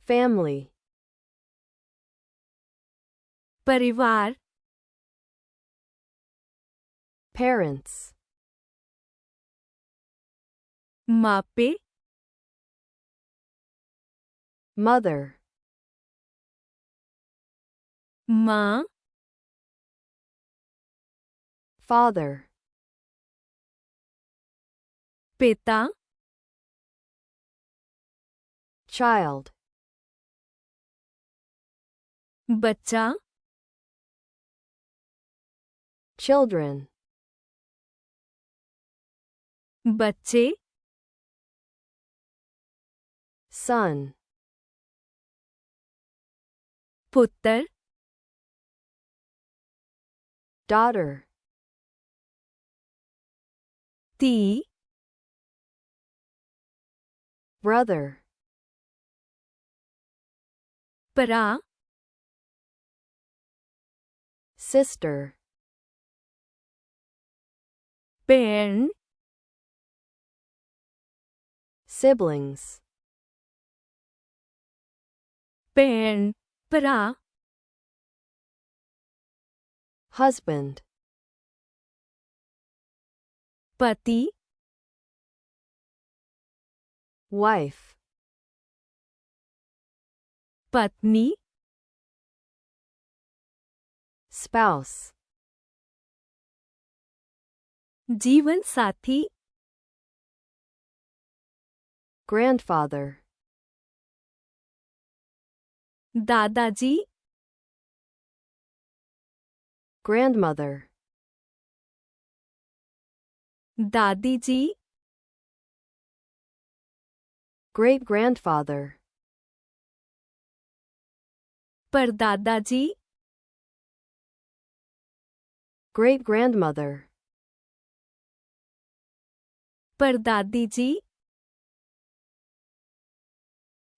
family, परिवार, parents, मापे, mother, माँ, father, पिता, child, बच्चा, children, बच्चे, son, पुत्र, daughter, ती, brother, भरा, sister, भैन, siblings, भैन, भरा, husband, पति, wife, पत्नी, spouse, जीवन साथी, grandfather, दादाजी, grandmother, दादी जी, great-grandfather, परदादा जी, great-grandmother, परदादी जी,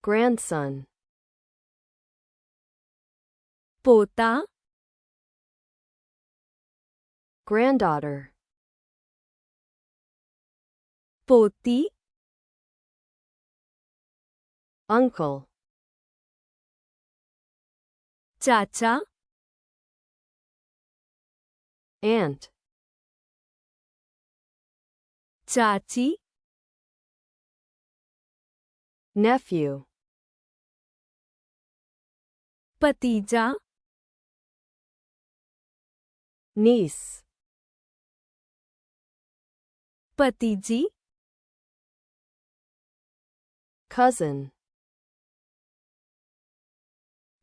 grandson, पोता, granddaughter, पोती, uncle, चाचा, aunt, चाची, nephew, भतीजा, niece, भतीजी, cousin,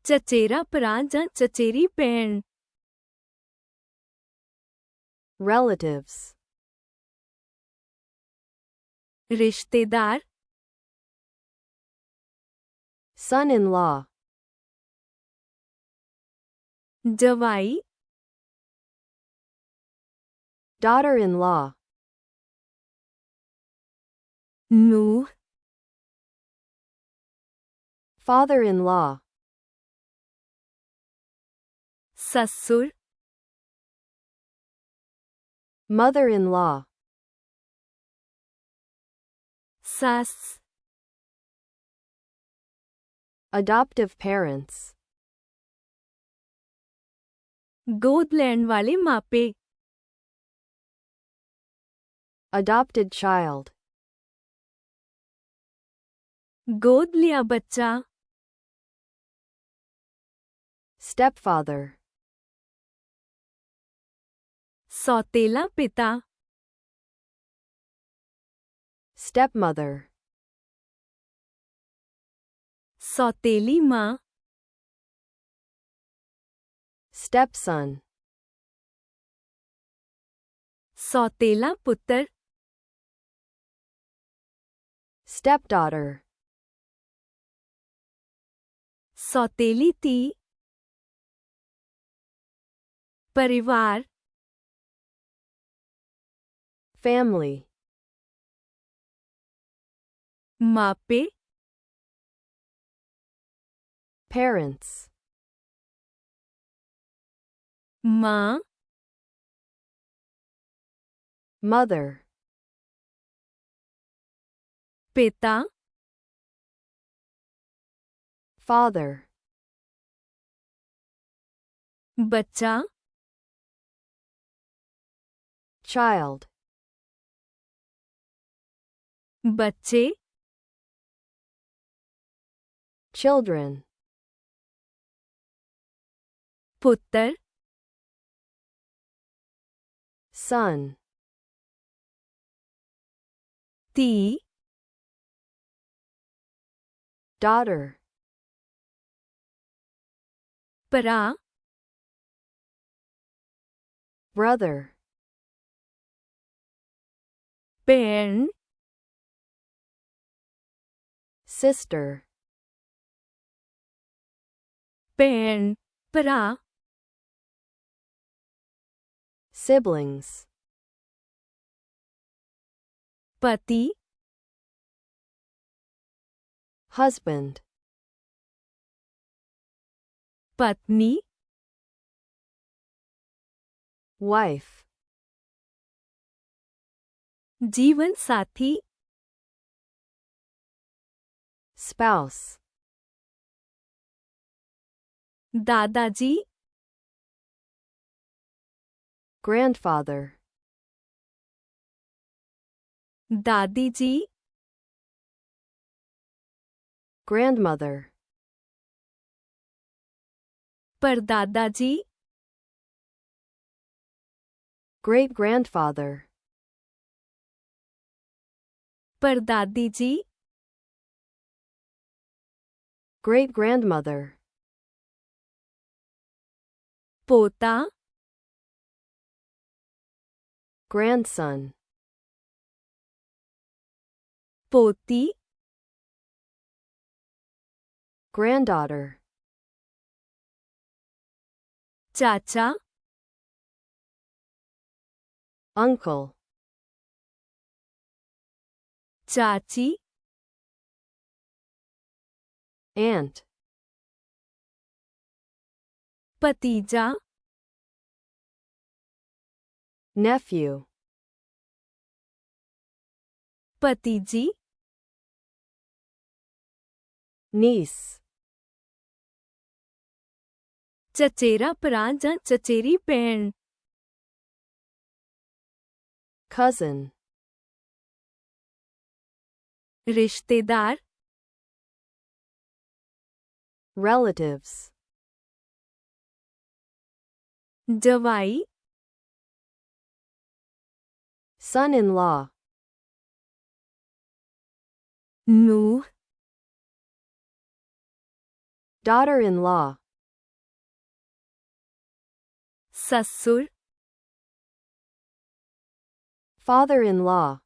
चचेरा भरा ਜਾਂ चचेरी भैन, relatives, रिश्तेदार, son-in-law, जवाई, daughter-in-law, नूह, father-in-law, ससुर, mother-in-law, सास, adoptive parents, गोद लैण वाले मापे, adopted child, गोद लिया बच्चा, stepfather, सौतेला पिता, stepmother, सौतेली माँ, stepson, सौतेला पुत्र, stepdaughter, सौतेली ती, परिवार, family, मापे, parents, माँ, mother, पिता, father, ਬੱਚਾ child, ਬੱਚੇ children, ਪੁੱਤਰ son, ਧੀ daughter, ਭਰਾ brother, ਭੈਣ sister, ਭੈਣ ਭਰਾ siblings, ਪਤੀ husband, ਪਤਨੀ wife, ਜੀਵਨ ਸਾਥੀ spouse, ਦਾਦਾ ਜੀ grandfather, ਦਾਦੀ ਜੀ grandmother, ਪਰਦਾਦਾ ਜੀ great grandfather, ਪਰਦਾਦੀ ਜੀ great grandmother, ਪੋਤਾ grandson, ਪੋਤੀ granddaughter, ਚਾਚਾ uncle, ਚਾਚੀ aunt, ਭਤੀਜਾ nephew, ਭਤੀਜੀ niece, ਚਚੇਰਾ ਭਰਾ ਜਾਂ ਚਚੇਰੀ ਭੈਣ cousin, ਰਿਸ਼ਤੇਦਾਰ relatives, ਜਵਾਈ son-in-law, ਨੂੰਹ daughter-in-law, ਸੱਸੁਰ father-in-law,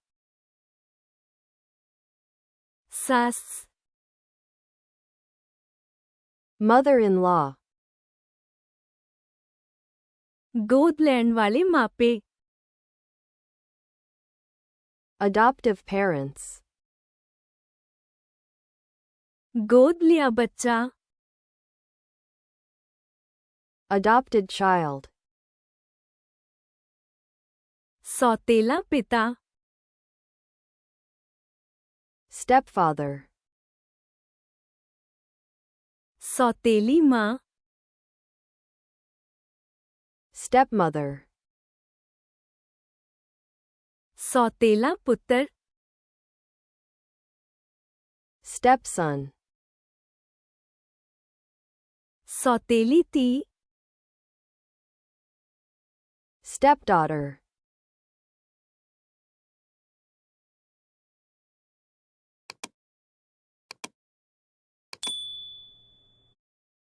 ਸੱਸ mother-in-law, ਗੋਦ ਲੈਣ ਵਾਲੇ ਮਾਪੇ adoptive parents, ਗੋਦ ਲਿਆ ਬੱਚਾ adopted child, ਸੌਤੇਲਾ ਪਿਤਾ stepfather, ਸੌਤੇਲੀ ਮਾਂ stepmother, ਸੌਤੇਲਾ ਪੁੱਤਰ stepson, ਸੌਤੇਲੀ ਧੀ stepdaughter,